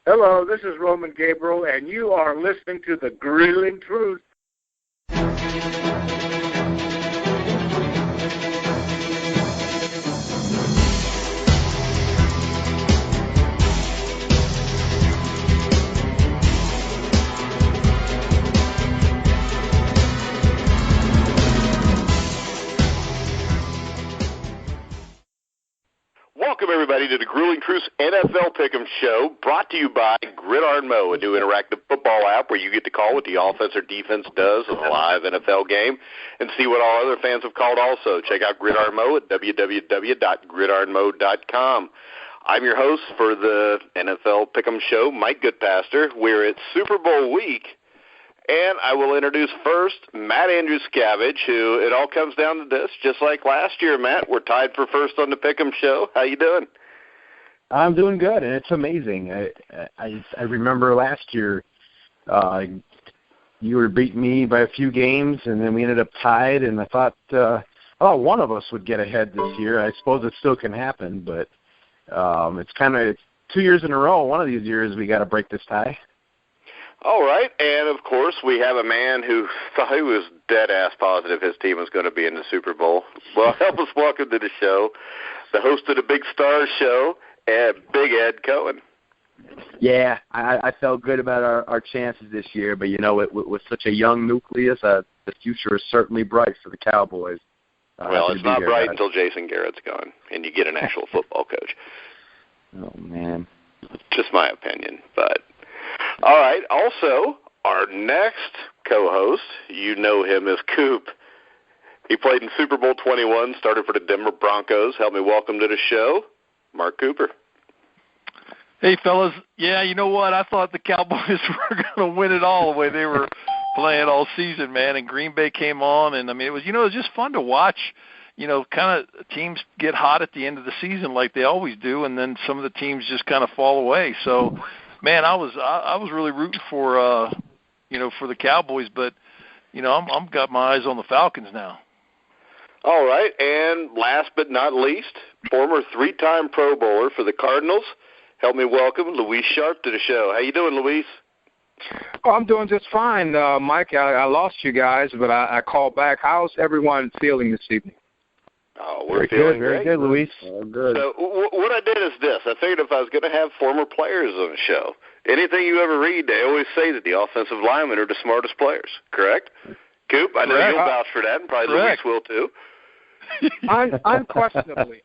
Hello, this is Roman Gabriel, and you are listening to The Grilling Truth. Welcome, everybody, to the Grueling Truth NFL Pickem Show, brought to you by Gridiron Mo, a new interactive football app where you get to call what the offense or defense does in a live NFL game and see what all other fans have called also. Check out Gridiron Mo at www.gridironmo.com. I'm your host for the NFL Pickem Show, Mike Goodpaster. We're at Super Bowl week, and I will introduce first Matt Andruscavage, who it all comes down to this. Just like last year, Matt, we're tied for first on the Pickem Show. How you doing? I'm doing good, and it's amazing. I remember last year you were beating me by a few games, and then we ended up tied, and I thought one of us would get ahead this year. I suppose it still can happen, but it's 2 years in a row. One of these years we got to break this tie. All right, and of course we have a man who thought he was dead-ass positive his team was going to be in the Super Bowl. Well, help us welcome to the show, the host of the Big Stars Show, Big Ed Cohen. Yeah, I felt good about our chances this year, but, with such a young nucleus, the future is certainly bright for the Cowboys. Well, it's not bright until Jason Garrett's gone and you get an actual football coach. Oh, man. Just my opinion, but... All right, also, our next co-host, you know him as Coop. He played in Super Bowl 21, started for the Denver Broncos. Help me welcome to the show, Mark Cooper. Hey, fellas. Yeah, you know what? I thought the Cowboys were going to win it all the way they were playing all season, man, and Green Bay came on, and, it was just fun to watch, kind of teams get hot at the end of the season like they always do, and then some of the teams just kind of fall away. So, man, I was really rooting for for the Cowboys, but I'm got my eyes on the Falcons now. All right, and last but not least, former 3-time Pro Bowler for the Cardinals. Help me welcome Luis Sharpe to the show. How you doing, Luis? Oh, I'm doing just fine, Mike. I lost you guys, but I called back. How's everyone feeling this evening? Oh, we're feeling very good, Luis. Good. So what I did is this. I figured if I was going to have former players on the show, anything you ever read, they always say that the offensive linemen are the smartest players, correct? Coop, I know you'll vouch for that, and probably Luis will too. Unquestionably.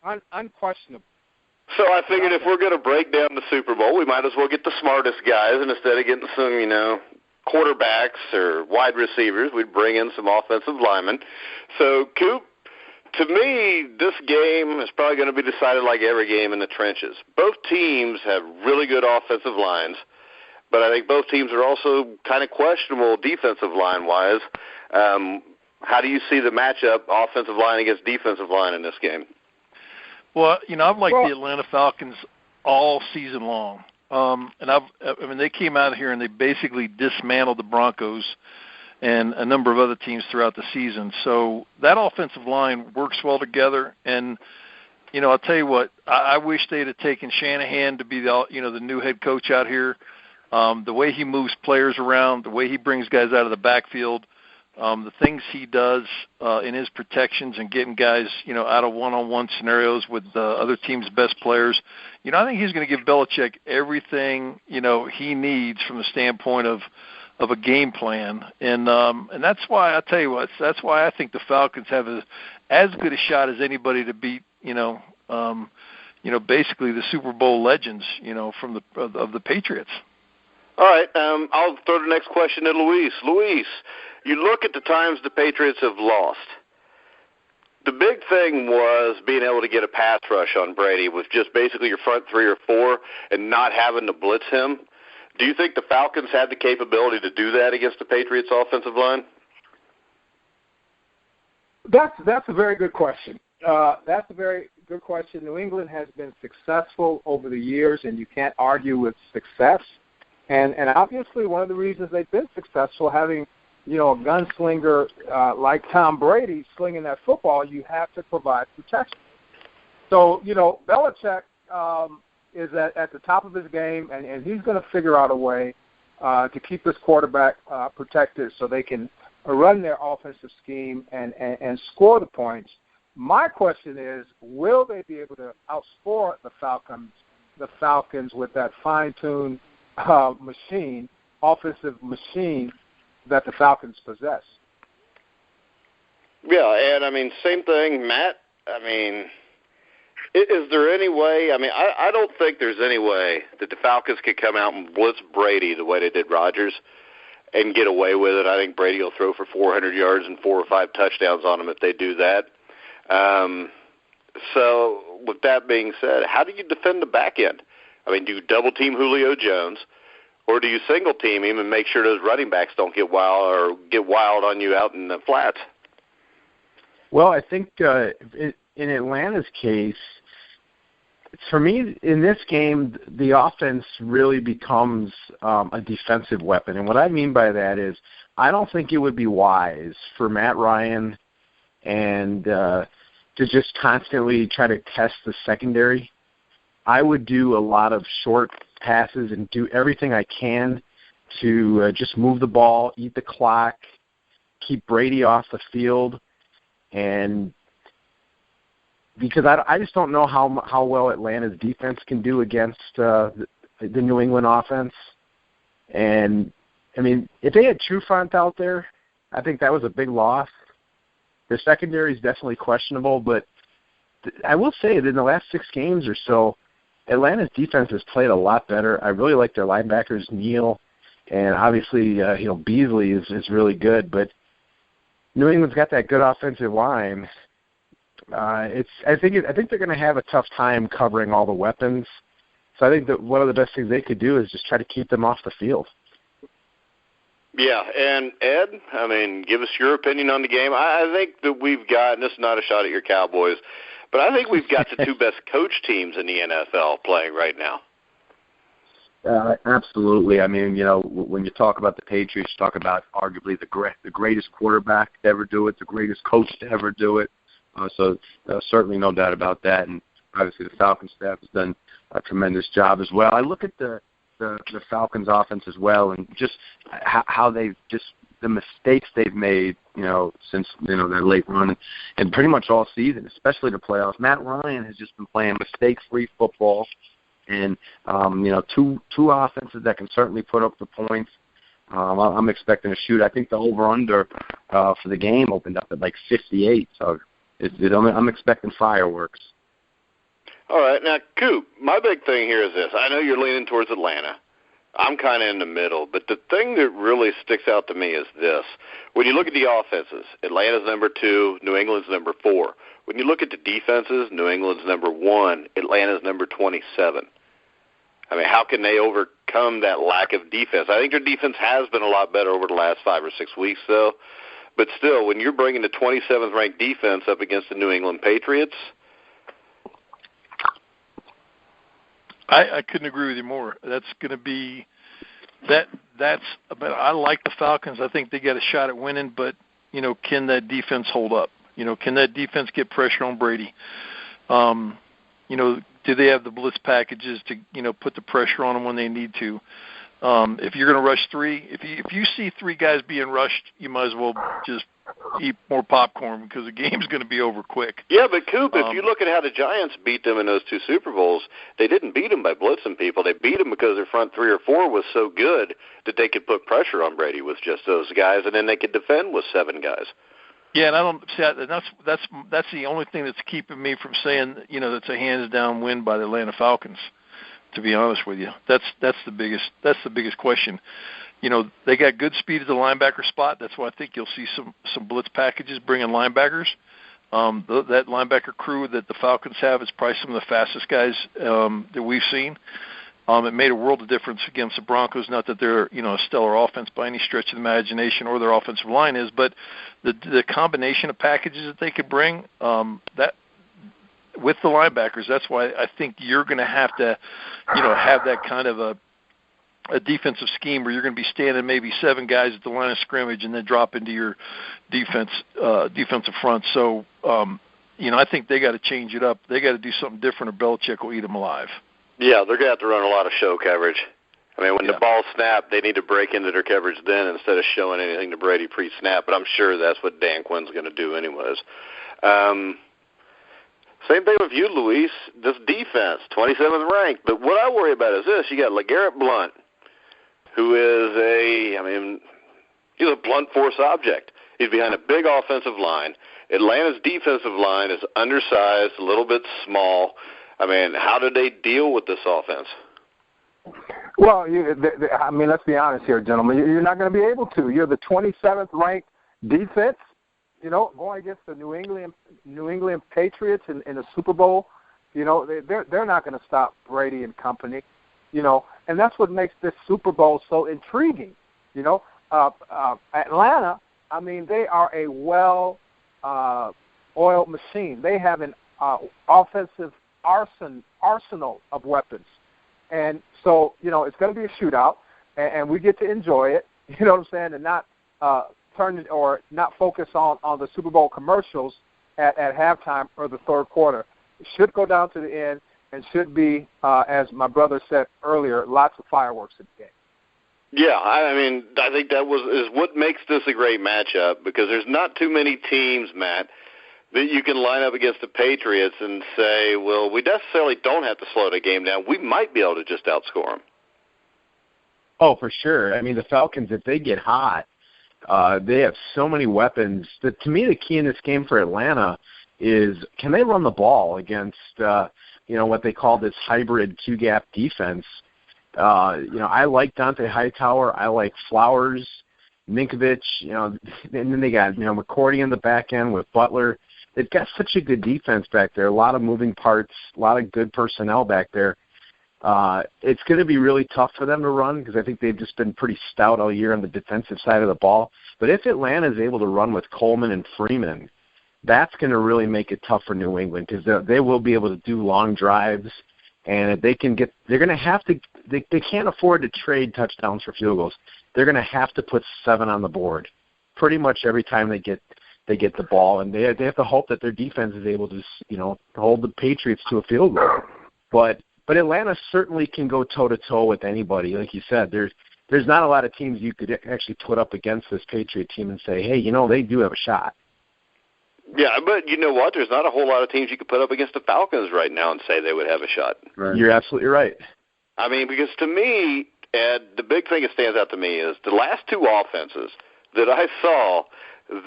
So I figured if we're going to break down the Super Bowl, we might as well get the smartest guys, and instead of getting some, quarterbacks or wide receivers, we'd bring in some offensive linemen. So, Coop, to me, this game is probably going to be decided like every game in the trenches. Both teams have really good offensive lines, but I think both teams are also kind of questionable defensive line-wise. How do you see the matchup, offensive line against defensive line in this game? Well, I've liked the Atlanta Falcons all season long. And they came out here and they basically dismantled the Broncos and a number of other teams throughout the season. So that offensive line works well together. And, I'll tell you what, I wish they'd have taken Shanahan to be the new head coach out here. The way he moves players around, the way he brings guys out of the backfield, the things he does in his protections and getting guys, out of one-on-one scenarios with other teams' best players. I think he's going to give Belichick everything, he needs from the standpoint of a game plan. And that's why, I tell you what, that's why I think the Falcons have as good a shot as anybody to beat, basically the Super Bowl legends, from the Patriots. All right, I'll throw the next question to Luis. Luis, you look at the times the Patriots have lost. The big thing was being able to get a pass rush on Brady with just basically your front 3 or 4 and not having to blitz him. Do you think the Falcons had the capability to do that against the Patriots' offensive line? That's a very good question. That's a very good question. New England has been successful over the years, and you can't argue with success. And obviously one of the reasons they've been successful, having a gunslinger like Tom Brady slinging that football, you have to provide protection. So, Belichick, is at the top of his game, and he's going to figure out a way to keep his quarterback protected so they can run their offensive scheme and score the points. My question is, will they be able to outscore the Falcons with that fine-tuned offensive machine that the Falcons possess? Yeah, and, I mean, same thing, Matt. I mean, is there any way? I mean, I don't think there's any way that the Falcons could come out and blitz Brady the way they did Rodgers and get away with it. I think Brady will throw for 400 yards and 4 or 5 touchdowns on them if they do that. So with that being said, how do you defend the back end? I mean, do you double-team Julio Jones, or do you single-team him and make sure those running backs don't get wild on you out in the flats? Well, I think in Atlanta's case, for me, in this game, the offense really becomes a defensive weapon. And what I mean by that is I don't think it would be wise for Matt Ryan and to just constantly try to test the secondary. I would do a lot of short passes and do everything I can to just move the ball, eat the clock, keep Brady off the field. And because I just don't know how well Atlanta's defense can do against the New England offense. And, I mean, if they had Trufant out there, I think that was a big loss. Their secondary is definitely questionable, but I will say that in the last 6 games or so, Atlanta's defense has played a lot better. I really like their linebackers, Neal, and obviously, Beasley is really good, but New England's got that good offensive line. I think they're going to have a tough time covering all the weapons. So I think that one of the best things they could do is just try to keep them off the field. Yeah, and Ed, I mean, give us your opinion on the game. I think that we've got, and this is not a shot at your Cowboys, but I think we've got the 2 best coach teams in the NFL playing right now. Absolutely. I mean, when you talk about the Patriots, you talk about arguably the greatest quarterback to ever do it, the greatest coach to ever do it. So certainly no doubt about that. And obviously the Falcons staff has done a tremendous job as well. I look at the Falcons offense as well, and just how they've just the mistakes they've made, since their late run and pretty much all season, especially the playoffs. Matt Ryan has just been playing mistake-free football. And, 2 offenses that can certainly put up the points. I'm expecting a shoot. I think the over-under for the game opened up at like 58. So I'm expecting fireworks. All right. Now, Coop, my big thing here is this. I know you're leaning towards Atlanta. I'm kind of in the middle. But the thing that really sticks out to me is this. When you look at the offenses, Atlanta's number 2, New England's number 4. When you look at the defenses, New England's number 1, Atlanta's number 27. I mean, how can they overcome that lack of defense? I think their defense has been a lot better over the last 5 or 6 weeks, though. But still, when you're bringing the 27th ranked defense up against the New England Patriots, I couldn't agree with you more. That's going to be that's. But I like the Falcons. I think they got a shot at winning. But can that defense hold up? Can that defense get pressure on Brady? Do they have the blitz packages to, put the pressure on them when they need to? If you're going to rush 3, if you see 3 guys being rushed, you might as well just eat more popcorn because the game's going to be over quick. Yeah, but Coop, if you look at how the Giants beat them in those 2 Super Bowls, they didn't beat them by blitzing people. They beat them because their front 3 or 4 was so good that they could put pressure on Brady with just those guys, and then they could defend with 7 guys. Yeah, and I don't see that's the only thing that's keeping me from saying that's a hands down win by the Atlanta Falcons. To be honest with you, that's the biggest question. They got good speed at the linebacker spot. That's why I think you'll see some blitz packages bringing linebackers. That linebacker crew that the Falcons have is probably some of the fastest guys that we've seen. It made a world of difference against the Broncos. Not that they're a stellar offense by any stretch of the imagination, or their offensive line is, but the combination of packages that they could bring that with the linebackers. That's why I think you're going to have to, have that kind of a defensive scheme where you're going to be standing maybe 7 guys at the line of scrimmage and then drop into your defensive front. So I think they got to change it up. They got to do something different, or Belichick will eat them alive. Yeah, they're going to have to run a lot of show coverage. I mean, when the ball snapped, they need to break into their coverage then instead of showing anything to Brady pre-snap, but I'm sure that's what Dan Quinn's going to do anyways. Same thing with you, Luis. This defense, 27th ranked. But what I worry about is this. You got LeGarrette Blount, who is he's a blunt force object. He's behind a big offensive line. Atlanta's defensive line is undersized, a little bit small. I mean, how do they deal with this offense? Well, let's be honest here, gentlemen. You're not going to be able to. You're the 27th ranked defense, going against the New England Patriots in the Super Bowl. They're not going to stop Brady and company, and that's what makes this Super Bowl so intriguing. Atlanta, they are a well-oiled machine. They have an offensive arsenal of weapons. And so, it's going to be a shootout, and we get to enjoy it, you know what I'm saying, and not turn it or not focus on the Super Bowl commercials at halftime or the third quarter. It should go down to the end and should be, as my brother said earlier, lots of fireworks in the game. Yeah, I think that is what makes this a great matchup, because there's not too many teams, Matt, that you can line up against the Patriots and say, well, we necessarily don't have to slow the game down. We might be able to just outscore them. Oh, for sure. The Falcons, if they get hot, they have so many weapons. To me, the key in this game for Atlanta is, can they run the ball against, what they call this hybrid two-gap defense? I like Dante Hightower. I like Flowers, Ninkovich, and then they got, McCourty in the back end with Butler. They've got such a good defense back there, a lot of moving parts, a lot of good personnel back there. It's going to be really tough for them to run because I think they've just been pretty stout all year on the defensive side of the ball. But if Atlanta is able to run with Coleman and Freeman, that's going to really make it tough for New England because they will be able to do long drives, and they're going to have to. They can't afford to trade touchdowns for field goals. They're going to have to put 7 on the board pretty much every time they get the ball, and they have to hope that their defense is able to, hold the Patriots to a field goal. But Atlanta certainly can go toe-to-toe with anybody. Like you said, there's not a lot of teams you could actually put up against this Patriot team and say, hey, they do have a shot. Yeah, but you know what? There's not a whole lot of teams you could put up against the Falcons right now and say they would have a shot. Right. You're absolutely right. Because to me, Ed, the big thing that stands out to me is the last 2 offenses that I saw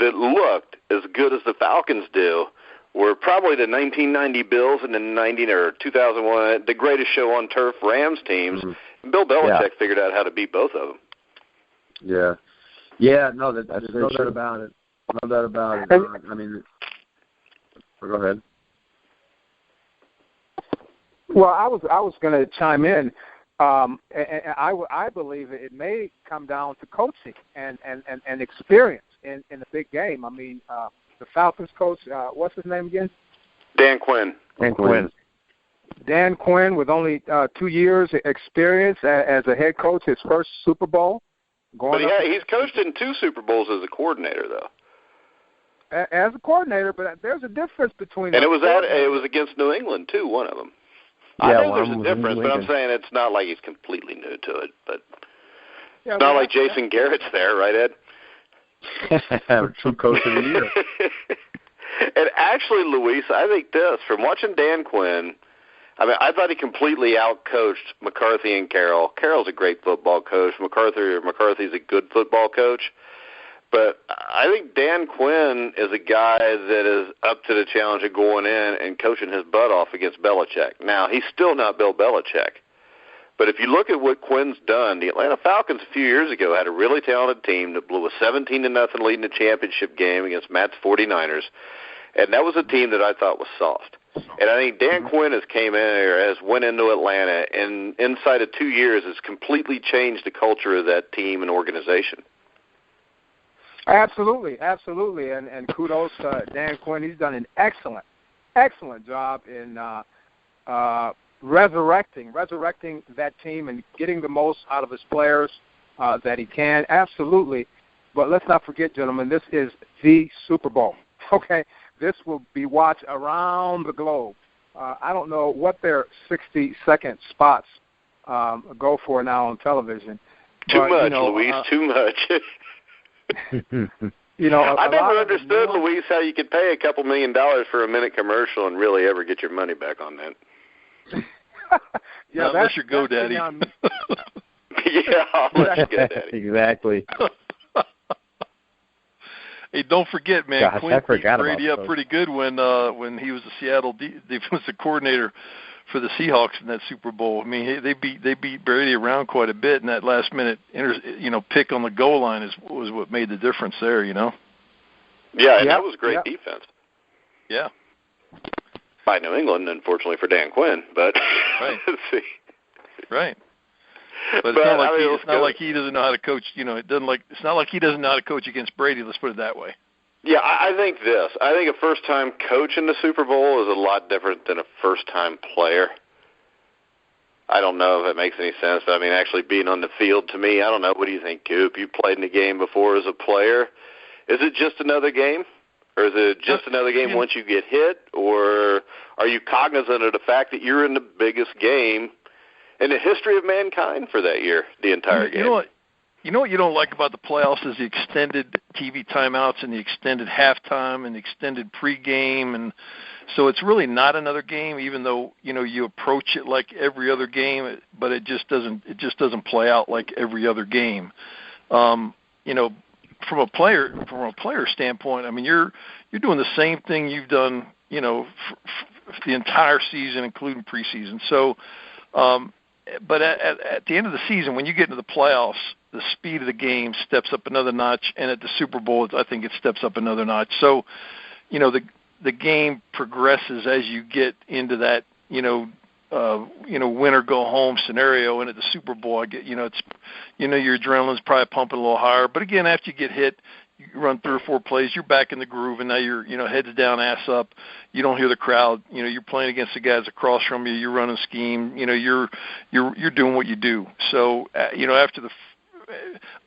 that looked as good as the Falcons do were probably the 1990 Bills and the 2001, the greatest show on turf Rams teams. Mm-hmm. Bill Belichick figured out how to beat both of them. Yeah. Yeah, no, there's no doubt about it. No doubt about it. Go ahead. Well, I was going to chime in. And I believe it may come down to coaching and experience in the big game. The Falcons coach, what's his name again? Dan Quinn. Dan Quinn with only 2 years experience as a head coach, his first Super Bowl. He's coached in 2 Super Bowls as a coordinator, though. As a coordinator, but there's a difference between. And it was against New England too, one of them. Yeah, I know there's a difference, but I'm saying it's not like he's completely new to it. But it's not like Jason Garrett's there, right, Ed? True coach of the year. And actually, Luis, I think this, from watching Dan Quinn, I thought he completely out-coached McCarthy and Carroll. Carroll's a great football coach. McCarthy's a good football coach. But I think Dan Quinn is a guy that is up to the challenge of going in and coaching his butt off against Belichick. Now, he's still not Bill Belichick. But if you look at what Quinn's done, the Atlanta Falcons a few years ago had a really talented team that blew a 17-0 lead in the championship game against Matt's 49ers. And that was a team that I thought was soft. And I think Dan Quinn has went into Atlanta, and inside of 2 years has completely changed the culture of that team and organization. Absolutely, and kudos to Dan Quinn. He's done an excellent job in resurrecting that team and getting the most out of his players that he can. Absolutely, but let's not forget, gentlemen, this is the Super Bowl. Okay, this will be watched around the globe. I don't know what their 60-second spots go for now on television. Too much, Luis, too much. I never understood, Luis, how you could pay a couple $1 million for a minute commercial and really ever get your money back on that. Yeah, unless you're GoDaddy. Yeah, unless you're GoDaddy. Exactly. Hey, don't forget, man. Gosh, Quinn beat about Brady up pretty good when he was the Seattle defensive coordinator for the Seahawks in that Super Bowl. I mean, they beat Brady around quite a bit, and that last minute pick on the goal line was what made the difference there. Yeah, and that was great defense. Yeah. By New England, unfortunately for Dan Quinn, but right. Let's see. Right. But it's not like he doesn't know how to coach. It's not like he doesn't know how to coach against Brady. Let's put it that way. Yeah, I think this. I think a first-time coach in the Super Bowl is a lot different than a first-time player. I don't know if it makes any sense, but I mean, actually being on the field, to me, I don't know. What do you think, Coop? You played in the game before as a player. Is it just another game? Or is it just another game once you get hit? Or are you cognizant of the fact that you're in the biggest game in the history of mankind for that year, the entire game? You know what you don't like about the playoffs is the extended TV timeouts and the extended halftime and the extended pregame, and so it's really not another game, even though you approach it like every other game, but it just doesn't play out like every other game. From a player standpoint, I mean you're doing the same thing you've done for the entire season, including preseason. So. But at the end of the season, when you get into the playoffs, the speed of the game steps up another notch, and at the Super Bowl, I think it steps up another notch. So, the game progresses as you get into that, win or go home scenario. And at the Super Bowl, your adrenaline's probably pumping a little higher. But again, after you get hit, you run 3 or 4 plays, you're back in the groove, and now you're, heads down, ass up. You don't hear the crowd. You're playing against the guys across from you. You're running scheme. You're doing what you do. So, after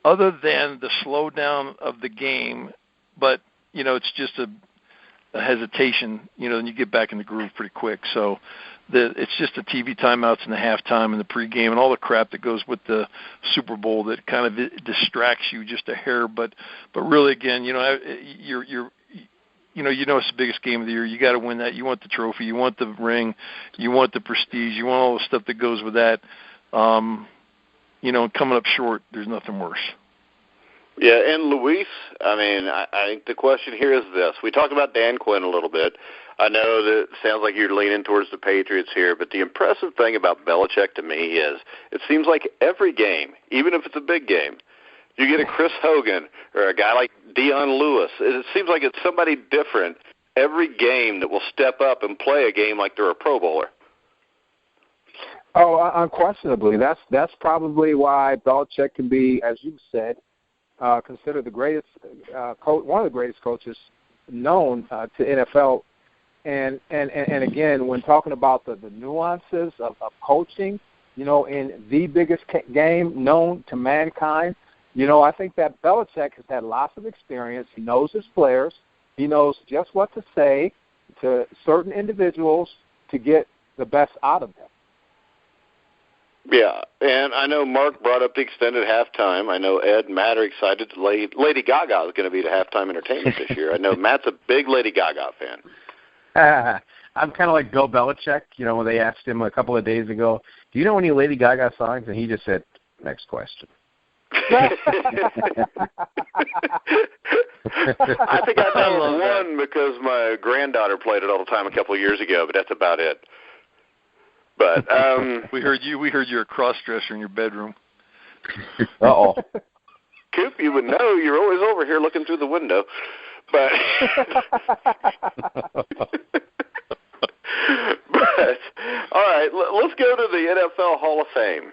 other than the slowdown of the game, but it's just a hesitation. And you get back in the groove pretty quick. So. It's just the TV timeouts and the halftime and the pregame and all the crap that goes with the Super Bowl that kind of distracts you just a hair. But really, again, it's the biggest game of the year. You got to win that. You want the trophy. You want the ring. You want the prestige. You want all the stuff that goes with that. Coming up short, there's nothing worse. Yeah, and Luis, I mean, I think the question here is this. We talked about Dan Quinn a little bit. I know that it sounds like you're leaning towards the Patriots here, but the impressive thing about Belichick to me is it seems like every game, even if it's a big game, you get a Chris Hogan or a guy like Deion Lewis. It seems like it's somebody different every game that will step up and play a game like they're a Pro Bowler. Oh, unquestionably. That's probably why Belichick can be, as you said, considered the greatest one of the greatest coaches known to NFL. And again, when talking about the nuances of coaching, in the biggest game known to mankind, I think that Belichick has had lots of experience. He knows his players. He knows just what to say to certain individuals to get the best out of them. Yeah, and I know Mark brought up the extended halftime. I know Ed and Matt are excited. Lady Gaga is going to be the halftime entertainment this year. I know Matt's a big Lady Gaga fan. I'm kind of like Bill Belichick, when they asked him a couple of days ago, do you know any Lady Gaga songs? And he just said, next question. I think I know one because my granddaughter played it all the time a couple of years ago, but that's about it. But we heard you're a cross-dresser in your bedroom. Uh-oh. Coop, you would know. You're always over here looking through the window. But all right, let's go to the NFL Hall of Fame.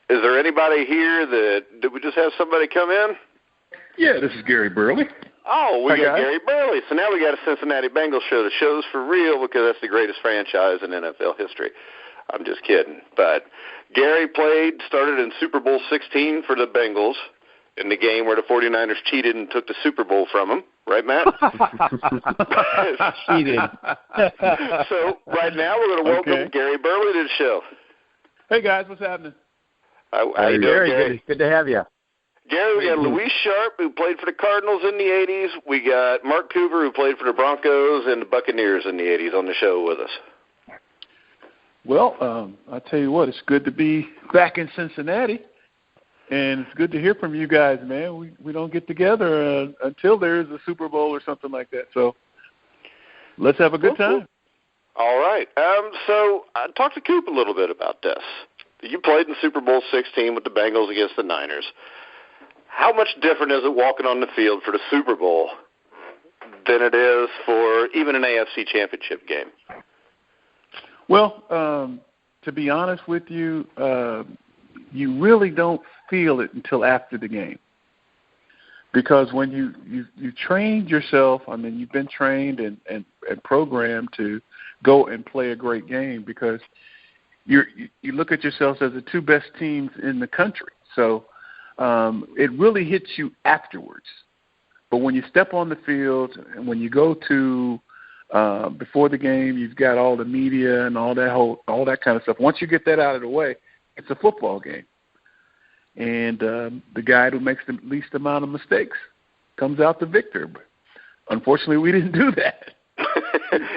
Is there anybody here did we just have somebody come in? Yeah, this is Gary Burley. Oh, we got Gary Burley. So now we got a Cincinnati Bengals show. The show's for real because that's the greatest franchise in NFL history. I'm just kidding. But Gary started in Super Bowl 16 for the Bengals in the game where the 49ers cheated and took the Super Bowl from him. Right, Matt? Cheated. So right now we're going to welcome Gary Burley to the show. Hey, guys. What's happening? How you doing, Gary? Good to have you. Gary, we got Luis Sharpe, who played for the Cardinals in the 80s. We got Mark Coover, who played for the Broncos and the Buccaneers in the 80s, on the show with us. Well, I tell you what, it's good to be back in Cincinnati, and it's good to hear from you guys, man. We don't get together until there's a Super Bowl or something like that. So let's have a good time. All right. So I talked to Coop a little bit about this. You played in Super Bowl 16 with the Bengals against the Niners. How much different is it walking on the field for the Super Bowl than it is for even an AFC championship game? Well, to be honest with you, you really don't feel it until after the game. Because when you trained yourself, I mean, you've been trained and programmed to go and play a great game because you look at yourselves as the two best teams in the country. So it really hits you afterwards. But when you step on the field and when you go to before the game, you've got all the media and all that kind of stuff. Once you get that out of the way, it's a football game. And the guy who makes the least amount of mistakes comes out the victor. But unfortunately, we didn't do that.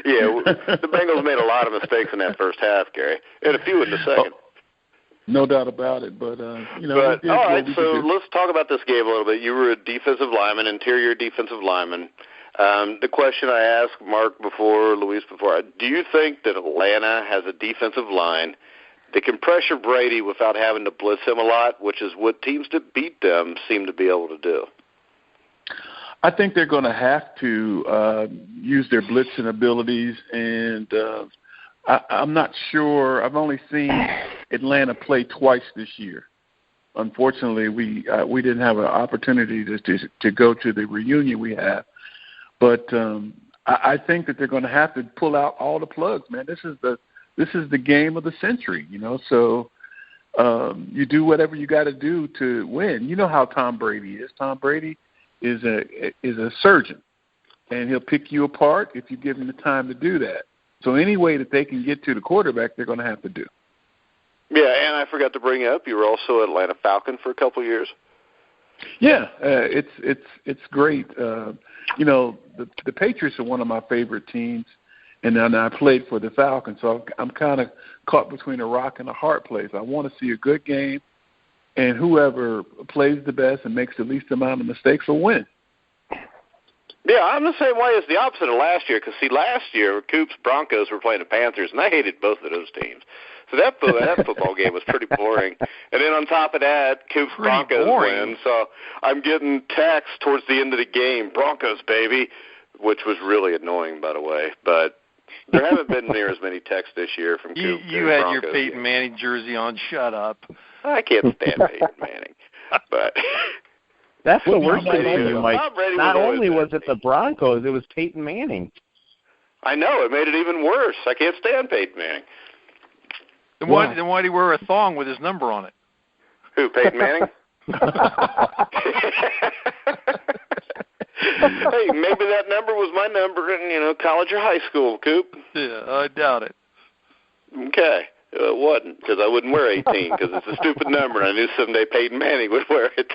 Yeah, the Bengals made a lot of mistakes in that first half, Gary, and a few in the second. No doubt about it, but all right, so let's talk about this game a little bit. You were a defensive lineman, interior defensive lineman. The question I asked Mark Luis before, do you think that Atlanta has a defensive line that can pressure Brady without having to blitz him a lot, which is what teams that beat them seem to be able to do? I think they're going to have to use their blitzing abilities, and I'm not sure. I've only seen Atlanta play twice this year. Unfortunately, we didn't have an opportunity to go to the reunion we have. But I think that they're going to have to pull out all the plugs, man. This is the game of the century, you know. So you do whatever you got to do to win. You know how Tom Brady is. Tom Brady is a surgeon, and he'll pick you apart if you give him the time to do that. So any way that they can get to the quarterback, they're going to have to do. Yeah, and I forgot to bring up, you were also an Atlanta Falcon for a couple of years. Yeah, it's great. You know, the Patriots are one of my favorite teams, and then I played for the Falcons, so I'm kind of caught between a rock and a hard place. I want to see a good game, and whoever plays the best and makes the least amount of mistakes will win. Yeah, I'm the same way as the opposite of last year, because, see, last year, Coop's Broncos were playing the Panthers, and I hated both of those teams. So that football game was pretty boring. And then on top of that, Coop's Broncos win. So I'm getting texts towards the end of the game, Broncos, baby, which was really annoying, by the way. But there haven't been near as many texts this year from Coop. You had Broncos your Peyton Manning jersey on. Shut up. I can't stand Peyton Manning. But that's the worst thing you, Mike. Not only was it the Broncos, it was Peyton Manning. I know. It made it even worse. I can't stand Peyton Manning. Then why did he wear a thong with his number on it? Who, Peyton Manning? Hey, maybe that number was my number in, college or high school, Coop. Yeah, I doubt it. Okay. It wasn't, because I wouldn't wear 18, because it's a stupid number, and I knew someday Peyton Manning would wear it.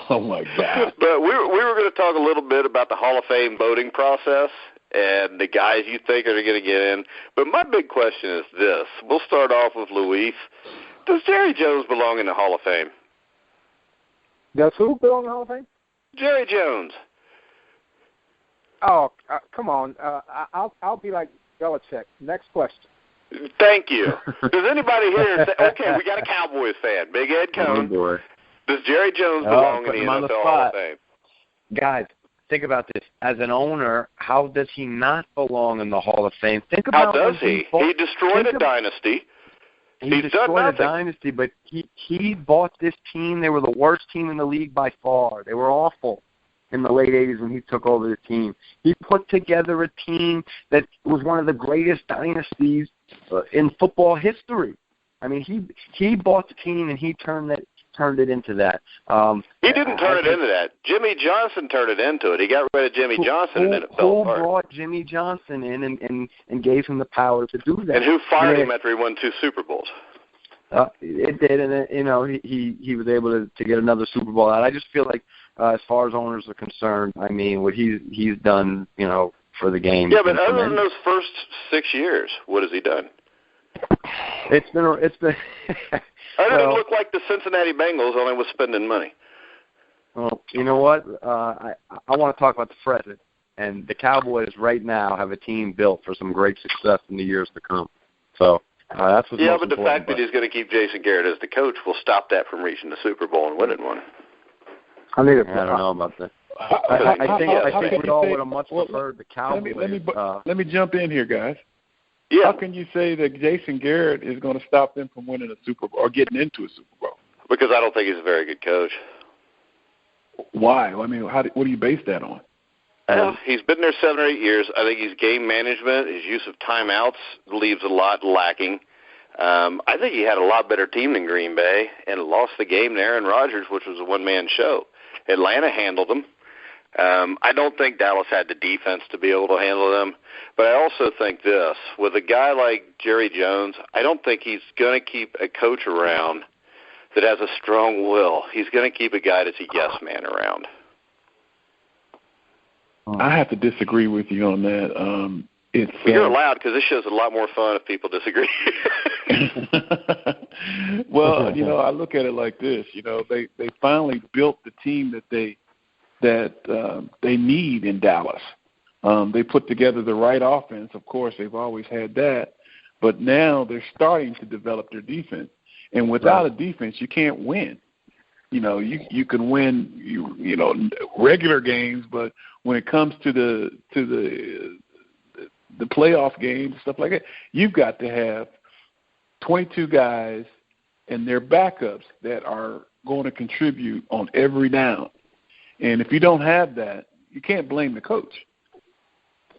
Oh, my God. But we were going to talk a little bit about the Hall of Fame voting process and the guys you think are going to get in. But my big question is this. We'll start off with Luis. Does Jerry Jones belong in the Hall of Fame? Does who belong in the Hall of Fame? Jerry Jones. Oh, come on. I'll be like Belichick. Next question. Thank you. Does anybody here say, okay, we got a Cowboys fan, Big Ed Cohen. Oh, boy. Does Jerry Jones belong in the NFL Hall of Fame? Guys, think about this. As an owner, how does he not belong in the Hall of Fame? Think about how does he? He destroyed a dynasty. He destroyed a dynasty, but he bought this team. They were the worst team in the league by far. They were awful in the late 80s when he took over the team. He put together a team that was one of the greatest dynasties in football history. I mean, he bought the team and he turned turned it into that. He didn't turn it into that. Jimmy Johnson turned it into it. He got rid of Jimmy Johnson, and then it fell apart. Who brought Jimmy Johnson in and gave him the power to do that? And who fired him after he won 2 Super Bowls? It did, and he was able to get another Super Bowl out. I just feel like, as far as owners are concerned, I mean, what he's done, for the game. Yeah, but other than those first 6 years, what has he done? It's been. It didn't look like the Cincinnati Bengals, only was spending money. Well, you know what? I want to talk about the present, and the Cowboys right now have a team built for some great success in the years to come. So that's what's most but the important. fact that he's going to keep Jason Garrett as the coach will stop that from reaching the Super Bowl and winning one. I don't know about that. I think we all would have much preferred the Cowboys. Let me jump in here, guys. Yeah. How can you say that Jason Garrett is going to stop them from winning a Super Bowl or getting into a Super Bowl? Because I don't think he's a very good coach. Why? I mean, what do you base that on? He's been there 7 or 8 years. I think his game management, his use of timeouts leaves a lot lacking. I think he had a lot better team than Green Bay and lost the game to Aaron Rodgers, which was a one-man show. Atlanta handled them. I don't think Dallas had the defense to be able to handle them. But I also think this, with a guy like Jerry Jones, I don't think he's going to keep a coach around that has a strong will. He's going to keep a guy that's a yes man around. I have to disagree with you on that. You're allowed, because this show's a lot more fun if people disagree. Well, I look at it like this. They finally built the team that they need in Dallas. They put together the right offense. Of course, they've always had that. But now they're starting to develop their defense. And without a defense, you can't win. You can win, regular games, but when it comes to the playoff games, stuff like that, you've got to have 22 guys and their backups that are going to contribute on every down. And if you don't have that, you can't blame the coach.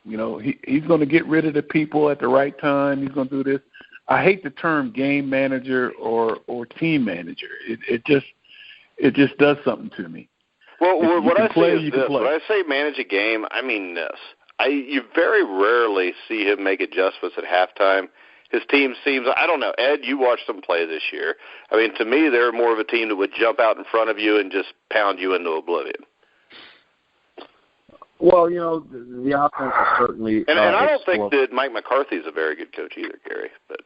He's going to get rid of the people at the right time. He's going to do this. I hate the term game manager or team manager. It just does something to me. Well, what I say is this. When I say manage a game, I mean this. You very rarely see him make adjustments at halftime. His team seems, I don't know, Ed, you watched them play this year. I mean, to me, they're more of a team that would jump out in front of you and just pound you into oblivion. Well, the offense is certainly and I don't think that Mike McCarthy's a very good coach either, Gary. But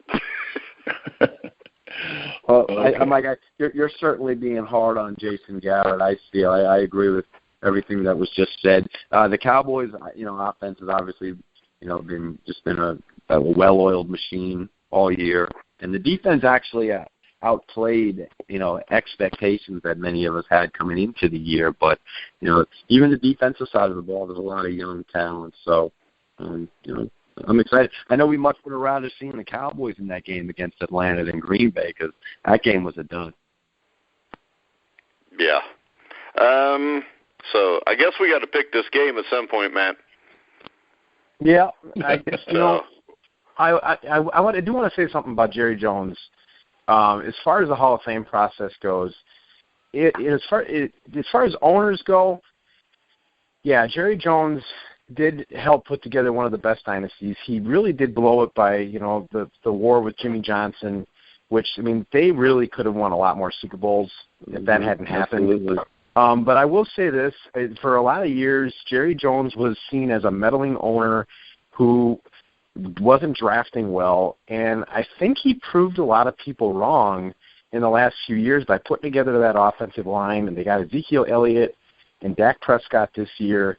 well, okay. You're certainly being hard on Jason Garrett. I feel I agree with everything that was just said. The Cowboys, offense has obviously, been a well-oiled machine all year, and the defense actually outplayed, expectations that many of us had coming into the year. But, even the defensive side of the ball, there's a lot of young talent. So, I'm excited. I know we much would have rather seen the Cowboys in that game against Atlanta than Green Bay, because that game was a dud. Yeah. So I guess we got to pick this game at some point, Matt. Yeah, I guess, I do want to say something about Jerry Jones. As far as the Hall of Fame process goes, as far as owners go, yeah, Jerry Jones did help put together one of the best dynasties. He really did blow it by, the war with Jimmy Johnson, which, they really could have won a lot more Super Bowls if that hadn't happened. Absolutely. But I will say this, for a lot of years, Jerry Jones was seen as a meddling owner who wasn't drafting well, and I think he proved a lot of people wrong in the last few years by putting together that offensive line, and they got Ezekiel Elliott and Dak Prescott this year.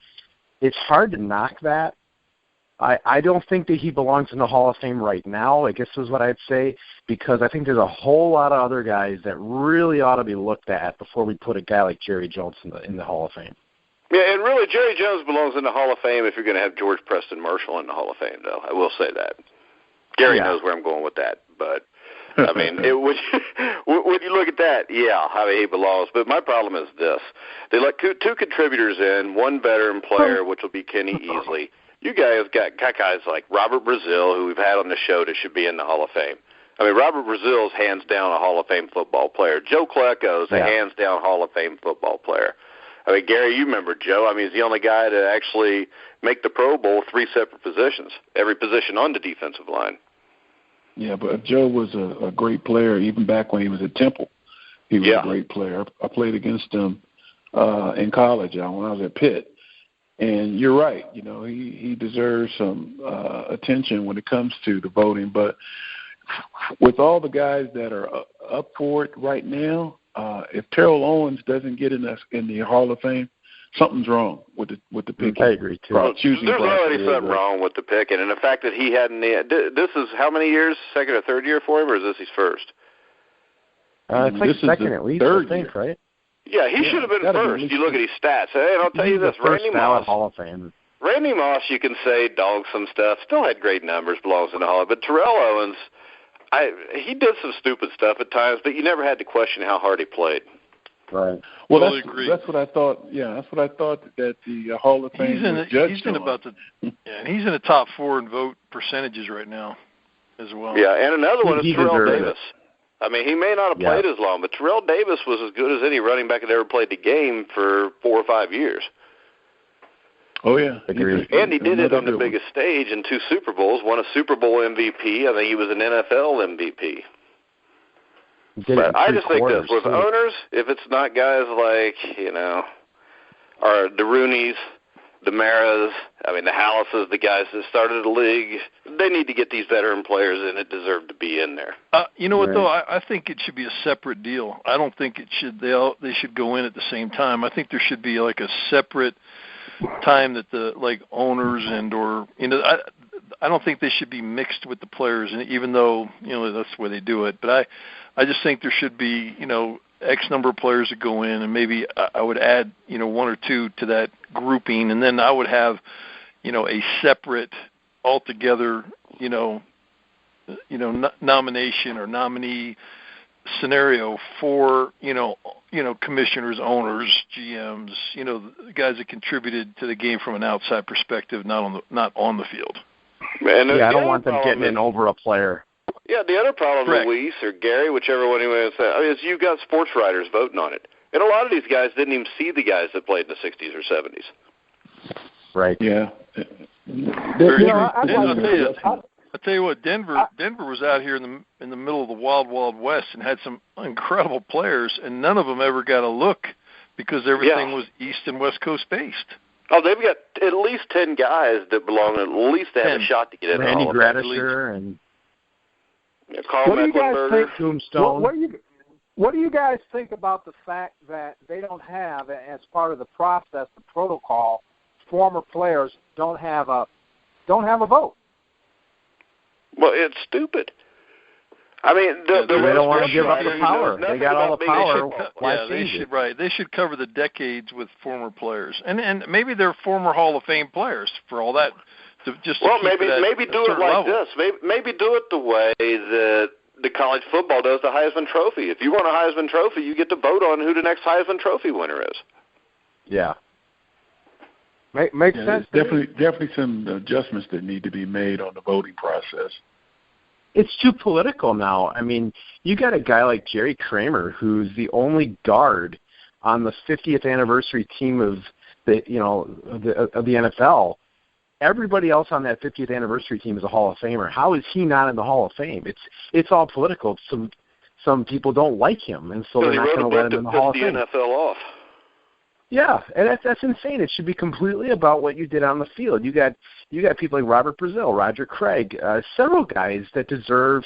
It's hard to knock that. I don't think that he belongs in the Hall of Fame right now, I guess is what I'd say, because I think there's a whole lot of other guys that really ought to be looked at before we put a guy like Jerry Jones in the Hall of Fame. Yeah, and really, Jerry Jones belongs in the Hall of Fame if you're going to have George Preston Marshall in the Hall of Fame, though. I will say that. Gary knows where I'm going with that, but when you look at that, he belongs. But my problem is this: they let two contributors in, one veteran player, which will be Kenny Easley. You guys got guys like Robert Brazile, who we've had on the show, that should be in the Hall of Fame. I mean, Robert Brazil's hands down a Hall of Fame football player. Joe Klecko's a hands down Hall of Fame football player. I mean, Gary, you remember Joe. I mean, he's the only guy to actually make the Pro Bowl 3 separate positions, every position on the defensive line. Yeah, but Joe was a great player even back when he was at Temple. He was a great player. I played against him in college when I was at Pitt. And you're right. You know, he deserves some attention when it comes to the voting. But with all the guys that are up for it right now, if Terrell Owens doesn't get in the Hall of Fame, something's wrong with the pick. I agree too. Well, there's already something wrong with the pick, and the fact that he hadn't. This is how many years? Second or third year for him, or is this his first? It's like second at least, I think, right? Yeah, he should have been first. You look at his stats. Hey, and I'll tell you this, Randy Moss. Hall of Fame. Randy Moss, you can say dogged some stuff. Still had great numbers, belongs in the Hall. But Terrell Owens, he did some stupid stuff at times, but you never had to question how hard he played. Right. Well, that's what I thought. Yeah, that's what I thought that the Hall of Fame was judged he's in on. and he's in the top 4 in vote percentages right now, as well. Yeah, and another one is Terrell Davis. I mean, he may not have played as long, but Terrell Davis was as good as any running back that ever played the game for 4 or 5 years. Oh, yeah. And he did it on the biggest stage in 2 Super Bowls, won a Super Bowl MVP. I think he was an NFL MVP. But I just think this, with owners, if it's not guys like, or the Rooneys, the Maras, I mean, the Hallises, the guys that started the league, they need to get these veteran players in that deserve to be in there. You know what, though? I think it should be a separate deal. I don't think it should. They should go in at the same time. I think there should be like a separate time that the owners I don't think they should be mixed with the players, and even though that's the way they do it. But I just think there should be X number of players that go in, and maybe I would add 1 or 2 to that grouping, and then I would have a separate altogether nomination or nominee scenario for commissioners, owners, GMs, the guys that contributed to the game from an outside perspective, not on the field. And I don't want them getting in over a player. Yeah, the other problem, Luis or Gary, whichever one you want to say, is you've got sports writers voting on it. And a lot of these guys didn't even see the guys that played in the 60s or 70s. Right. Yeah. I'll tell you what, Denver was out here in the middle of the wild, wild west and had some incredible players, and none of them ever got a look because everything was East and West Coast based. Oh, they've got at least 10 guys that belong at least to have a shot to get in. Randy Gradisher and Carl Mecklenburger. Tombstone. What do you guys think about the fact that they don't have, as part of the process, the protocol, former players don't have a vote? Well, it's stupid. I mean, they don't want to give up the power. They got all the power. They should cover the decades with former players, and maybe they're former Hall of Fame players for all that. Maybe do it like this. Maybe do it the way that the college football does the Heisman Trophy. If you want a Heisman Trophy, you get to vote on who the next Heisman Trophy winner is. Yeah. Makes sense. Definitely some adjustments that need to be made on the voting process. It's too political now. I mean, you got a guy like Jerry Kramer, who's the only guard on the 50th anniversary team of the NFL. Everybody else on that 50th anniversary team is a Hall of Famer. How is he not in the Hall of Fame? It's all political. Some people don't like him, and so they're not going to let him in the Hall of Fame. The NFL off. Yeah, and that's insane. It should be completely about what you did on the field. You got people like Robert Brazil, Roger Craig, several guys that deserve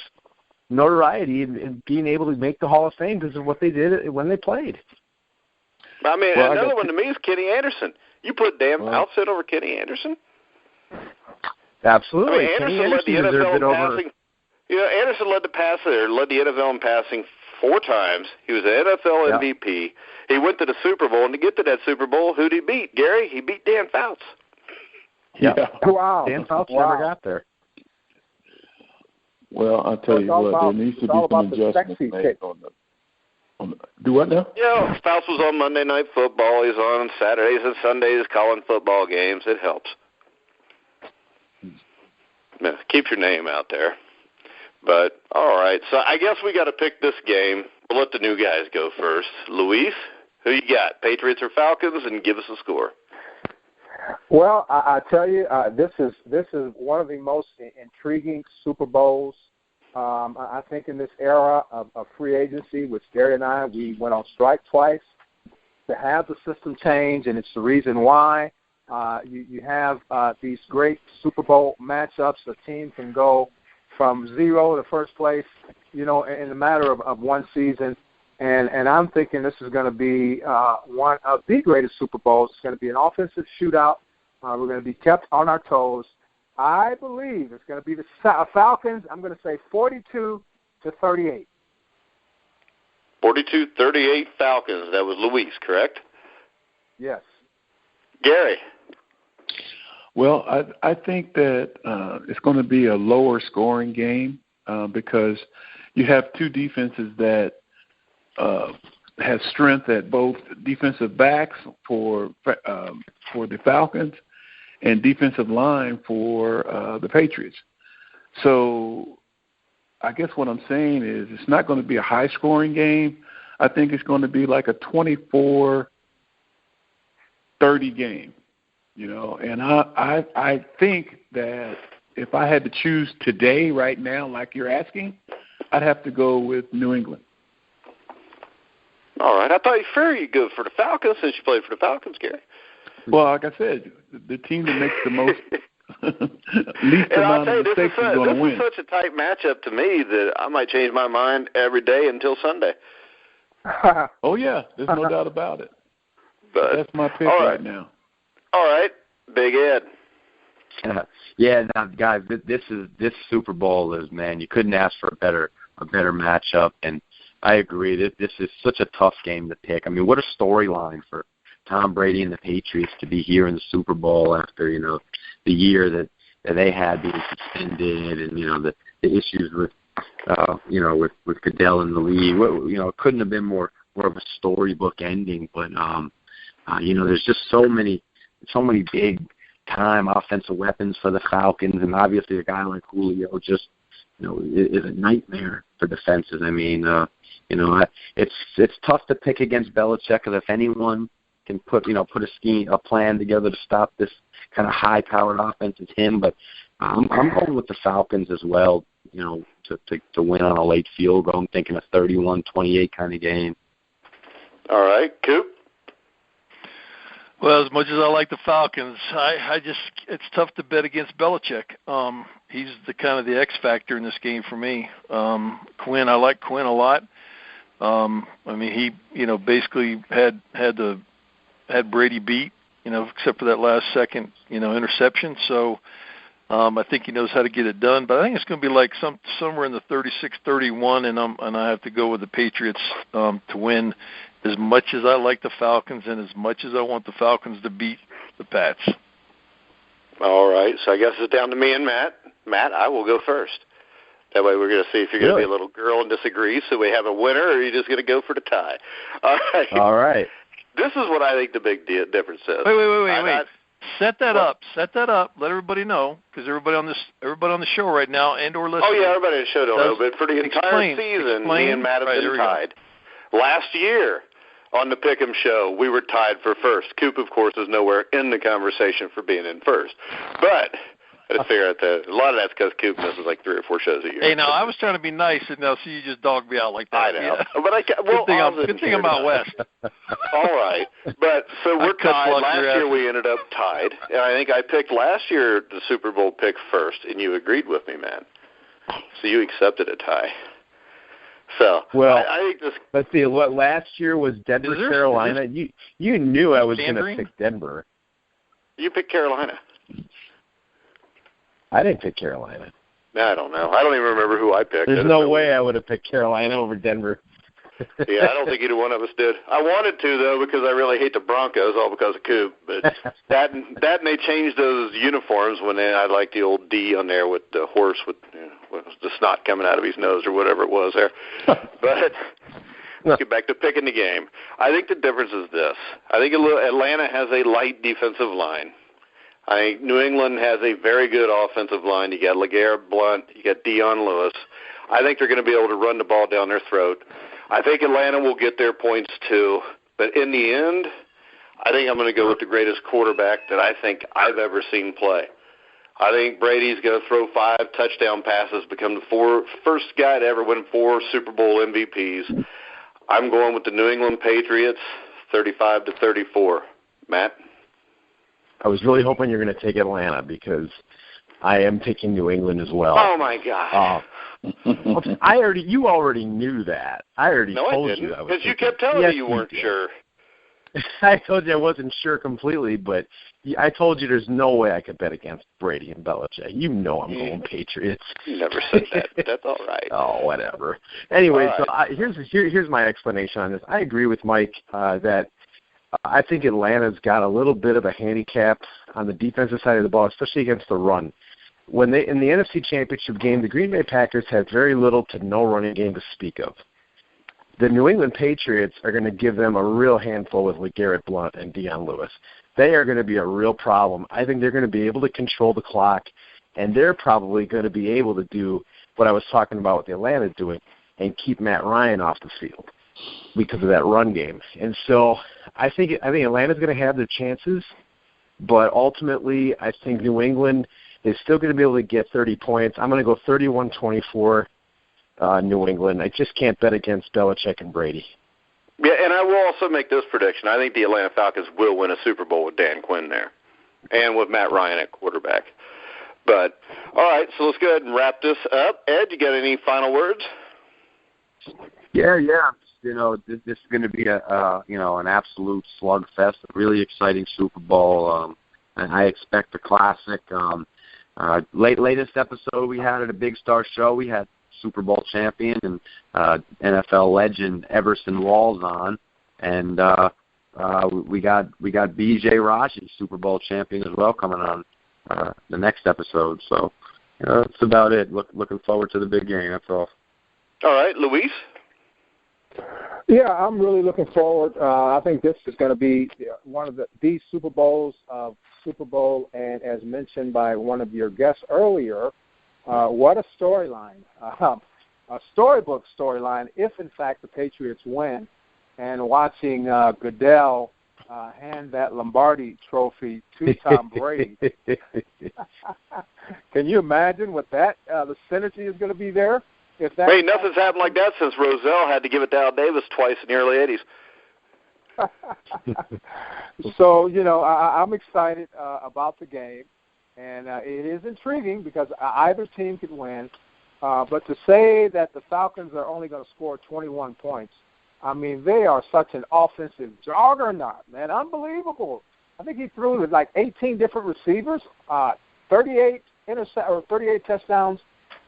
notoriety and being able to make the Hall of Fame because of what they did when they played. I mean, another one to me is Kenny Anderson. You put Dan Fouts over Kenny Anderson? Absolutely. I mean, Anderson led the NFL in passing. Anderson led the NFL in passing 4 times. He was an NFL MVP. He went to the Super Bowl, and to get to that Super Bowl, who'd he beat, Gary? He beat Dan Fouts. Yeah. Wow. Dan Fouts never got there. Well, I'll tell you what, there needs to be some adjustments made on the do what now? Yeah, Fouts was on Monday Night Football. He's on Saturdays and Sundays calling football games. It helps. Yeah, keep your name out there. But, all right, so I guess we got to pick this game. We'll let the new guys go first. Luis, who you got, Patriots or Falcons, and give us a score. Well, I tell you, this is one of the most intriguing Super Bowls. I think in this era of free agency, with Gary and I, we went on strike twice to have the system change, and it's the reason why you have these great Super Bowl matchups. A team can go from 0 to first place, in a matter of one season. And I'm thinking this is going to be one of the greatest Super Bowls. It's going to be an offensive shootout. We're going to be kept on our toes. I believe it's going to be the Falcons. I'm going to say 42-38. 42-38 Falcons. That was Luis, correct? Yes. Gary. Well, I think that it's going to be a lower scoring game because you have two defenses that have strength at both defensive backs for the Falcons and defensive line for the Patriots. So I guess what I'm saying is it's not going to be a high-scoring game. I think it's going to be like a 24-30 game, And I think that if I had to choose today, right now, like you're asking, I'd have to go with New England. All right. I thought you'd very good for the Falcons since you played for the Falcons, Gary. Well, like I said, the team that makes the most least amount of mistakes is going to win. This is such a tight matchup to me that I might change my mind every day until Sunday. Oh, yeah. There's no doubt about it. But that's my pick right now. All right. Big Ed. Now, guys, this Super Bowl is, man, you couldn't ask for a better matchup, and I agree that this is such a tough game to pick. I mean, what a storyline for Tom Brady and the Patriots to be here in the Super Bowl after, the year that they had being suspended and, the issues with, with Goodell in the league. It couldn't have been more of a storybook ending, but, there's just so many big time offensive weapons for the Falcons, and obviously a guy like Julio just, is a nightmare for defenses. I mean, it's tough to pick against Belichick because if anyone can put a plan together to stop this kind of high-powered offense, it's him. But I'm going with the Falcons as well, to win on a late field goal. I'm thinking a 31-28 kind of game. All right, Coop. Well, as much as I like the Falcons, it's tough to bet against Belichick. He's the kind of the X factor in this game for me. Quinn, I like Quinn a lot. He, basically had Brady beat, except for that last second, interception. So I think he knows how to get it done. But I think it's going to be like somewhere in the 36-31, and I have to go with the Patriots to win. As much as I like the Falcons and as much as I want the Falcons to beat the Pats. All right, so I guess it's down to me and Matt. Matt, I will go first. That way we're going to see if you're going to be a little girl and disagree, so we have a winner, or are you just going to go for the tie? All right. This is what I think the big difference is. Wait. Set that up. Let everybody know, because everybody on the show right now or listening. Oh, yeah, everybody on the show don't know, but for the entire season, me and Matt have been tied. Last year on the Pickem show, we were tied for first. Coop, of course, is nowhere in the conversation for being in first. But I just figure out that a lot of that's because Coop misses like 3 or 4 shows a year. Hey, now, I was trying to be nice, and now see you just dogged me out like that. I know. Yeah. But good thing I'm out west. All right. But so we're tied. Last year we ended up tied. And I think I picked last year the Super Bowl pick first, and you agreed with me, man. So you accepted a tie. So, well, I think this. Let's see. What last year was Denver, Carolina. You knew I was going to pick Denver. You picked Carolina. I didn't pick Carolina. No, I don't know. I don't even remember who I picked. There's no way I would have picked Carolina over Denver. Yeah, I don't think either one of us did. I wanted to, though, because I really hate the Broncos, all because of Coop. But that and they changed those uniforms when I liked the old D on there with the horse with the snot coming out of his nose or whatever it was there. But let's get back to picking the game. I think the difference is this. I think Atlanta has a light defensive line. I think New England has a very good offensive line. You got LeGarrette Blount. You got Dion Lewis. I think they're going to be able to run the ball down their throat. I think Atlanta will get their points too. But in the end, I think I'm going to go with the greatest quarterback that I think I've ever seen play. I think Brady's going to throw 5 touchdown passes, become the first guy to ever win 4 Super Bowl MVPs. I'm going with the New England Patriots, 35-34. Matt? I was really hoping you're going to take Atlanta because I am taking New England as well. Oh, my God. You already knew that. I already told you that. Because you kept telling me you weren't sure. I told you I wasn't sure completely, but I told you there's no way I could bet against Brady and Belichick. You know I'm going Patriots. You never said that. That's all right. Oh, whatever. Anyway, right. So here's my explanation on this. I agree with Mike that I think Atlanta's got a little bit of a handicap on the defensive side of the ball, especially against the run. When they in the NFC Championship game, the Green Bay Packers had very little to no running game to speak of. The New England Patriots are going to give them a real handful with LeGarrette Blount and Deion Lewis. They are going to be a real problem. I think they're going to be able to control the clock, and they're probably going to be able to do what I was talking about with Atlanta doing and keep Matt Ryan off the field because of that run game. And so I think Atlanta's going to have their chances, but ultimately I think New England is still going to be able to get 30 points. I'm going to go 31-24. New England. I just can't bet against Belichick and Brady. Yeah, and I will also make this prediction. I think the Atlanta Falcons will win a Super Bowl with Dan Quinn there and with Matt Ryan at quarterback. But, all right, so let's go ahead and wrap this up. Ed, you got any final words? Yeah. You know, this is going to be an absolute slugfest, a really exciting Super Bowl. And I expect a classic. Latest episode we had at a Big Star Show, we had Super Bowl champion and NFL legend Everson Walls on, and we got B.J. Raji, Super Bowl champion as well, coming on the next episode. So that's about it. Looking forward to the big game. That's all. All right, Luis. Yeah, I'm really looking forward. I think this is going to be one of the Super Bowls of Super Bowl, and as mentioned by one of your guests earlier. What a storyline, a storybook storyline if, in fact, the Patriots win. And watching Goodell hand that Lombardi trophy to Tom Brady. Can you imagine what the synergy is going to be there? Hey, nothing's happened like that since Rozelle had to give it to Al Davis twice in the early 80s. So, I'm excited about the game. And it is intriguing because either team could win. But to say that the Falcons are only going to score 21 points, I mean, they are such an offensive juggernaut, man. Unbelievable. I think he threw with like 18 different receivers, 38 touchdowns,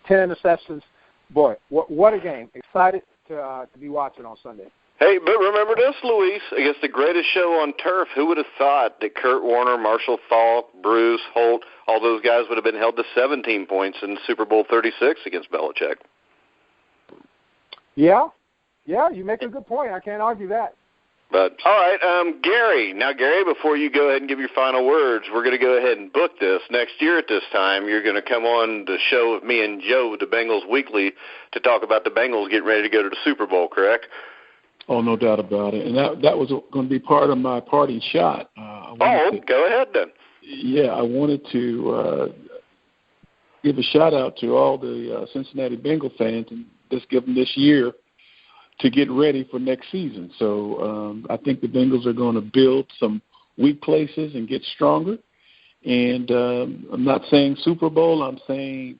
10 interceptions. Boy, what a game. Excited to be watching on Sunday. Hey, but remember this, Luis, against the greatest show on turf, who would have thought that Kurt Warner, Marshall Faulk, Bruce, Holt, all those guys would have been held to 17 points in Super Bowl 36 against Belichick? Yeah, you make a good point. I can't argue that. But, all right, Gary. Now, Gary, before you go ahead and give your final words, we're going to go ahead and book this. Next year at this time, you're going to come on the show with me and Joe, the Bengals Weekly, to talk about the Bengals getting ready to go to the Super Bowl, correct? Oh, no doubt about it. And that was going to be part of my parting shot. Go ahead then. Yeah, I wanted to give a shout-out to all the Cincinnati Bengal fans and just give them this year to get ready for next season. So I think the Bengals are going to build some weak places and get stronger. And I'm not saying Super Bowl. I'm saying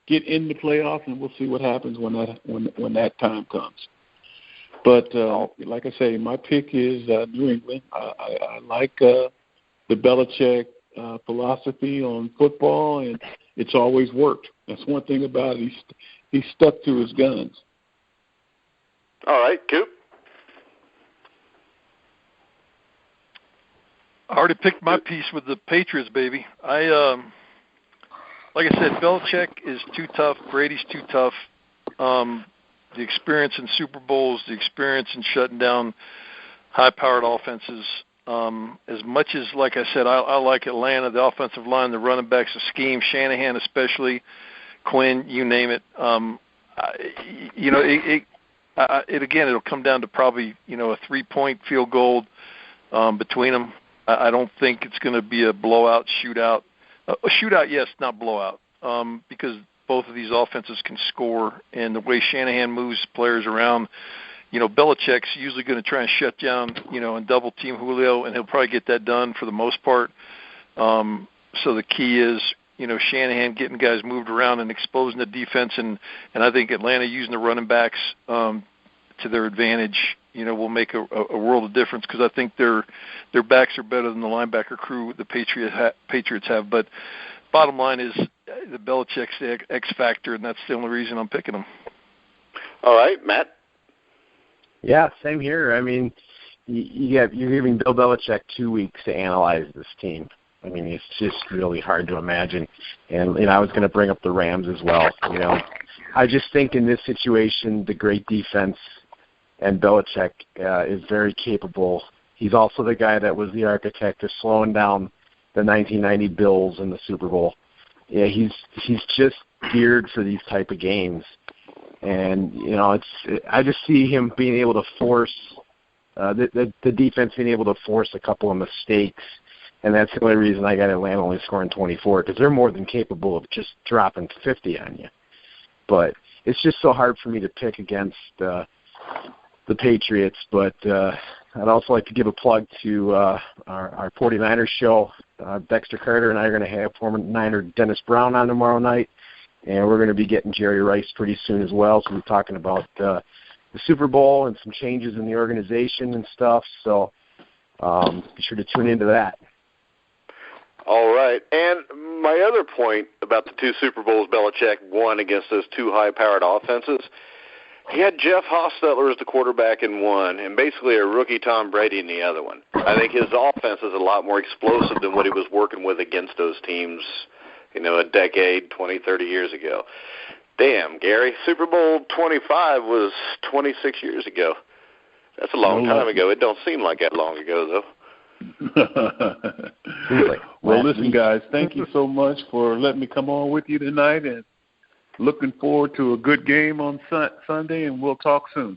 get in the playoffs, and we'll see what happens when that time comes. But like I say, my pick is New England. I like the Belichick philosophy on football, and it's always worked. That's one thing about it. He's stuck to his guns. All right, Coop. I already picked my piece with the Patriots, baby. Like I said, Belichick is too tough. Brady's too tough. The experience in Super Bowls, the experience in shutting down high-powered offenses. As much as, like I said, I like Atlanta, the offensive line, the running backs, the scheme, Shanahan especially, Quinn, you name it. It'll come down to probably, a 3-point field goal between them. I don't think it's going to be a blowout shootout. A shootout, yes, not blowout, because both of these offenses can score, and the way Shanahan moves players around, Belichick's usually going to try and shut down, and double team Julio, and he'll probably get that done for the most part. So the key is, Shanahan getting guys moved around and exposing the defense, and I think Atlanta using the running backs to their advantage, will make a world of difference, because I think their backs are better than the linebacker crew the Patriots have. But bottom line is the Belichick's the X factor, and that's the only reason I'm picking him. All right, Matt. Yeah, same here. I mean, you're giving Bill Belichick 2 weeks to analyze this team. I mean, it's just really hard to imagine. And I was going to bring up the Rams as well. I just think in this situation, the great defense and Belichick is very capable. He's also the guy that was the architect of slowing down the 1990 Bills in the Super Bowl. Yeah, he's just geared for these type of games. And, I just see him being able to force the defense being able to force a couple of mistakes. And that's the only reason I got Atlanta only scoring 24, because they're more than capable of just dropping 50 on you. But it's just so hard for me to pick against the Patriots. But I'd also like to give a plug to our 49ers show. Dexter Carter and I are going to have former Niner Dennis Brown on tomorrow night. And we're going to be getting Jerry Rice pretty soon as well. So we're talking about the Super Bowl and some changes in the organization and stuff. So be sure to tune into that. All right. And my other point about the 2 Super Bowls Belichick won against those 2 high-powered offenses, he had Jeff Hostetler as the quarterback in one and basically a rookie Tom Brady in the other one. I think his offense is a lot more explosive than what he was working with against those teams, a decade, 20, 30 years ago. Damn, Gary, Super Bowl 25 was 26 years ago. That's a long time ago. It don't seem like that long ago, though. Well, listen, guys, thank you so much for letting me come on with you tonight, and looking forward to a good game on Sunday, and we'll talk soon.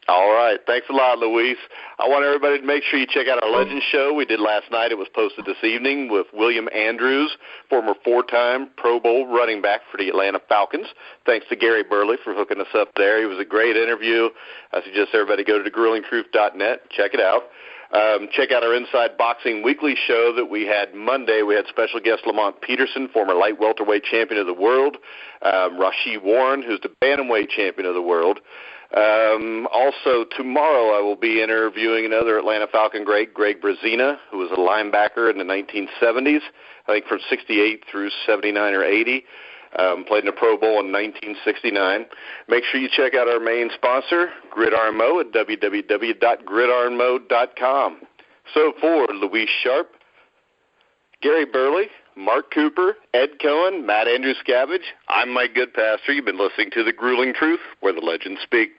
All right. Thanks a lot, Luis. I want everybody to make sure you check out our Legends show we did last night. It was posted this evening with William Andrews, former 4-time Pro Bowl running back for the Atlanta Falcons. Thanks to Gary Burley for hooking us up there. It was a great interview. I suggest everybody go to grillingtruth.net. Check it out. Check out our Inside Boxing Weekly show that we had Monday. We had special guest Lamont Peterson, former light welterweight champion of the world, Rashee Warren, who's the bantamweight champion of the world. Also, tomorrow I will be interviewing another Atlanta Falcon great, Greg Brazina, who was a linebacker in the 1970s, I think from 68 through 79 or 80. Played in the Pro Bowl in 1969. Make sure you check out our main sponsor, Gridiron Mo, at www.gridironmo.com. So for Luis Sharpe, Gary Burley, Mark Cooper, Ed Cohen, Matt Andruscavage, I'm Mike Goodpaster. You've been listening to The Grueling Truth, where the legends speak.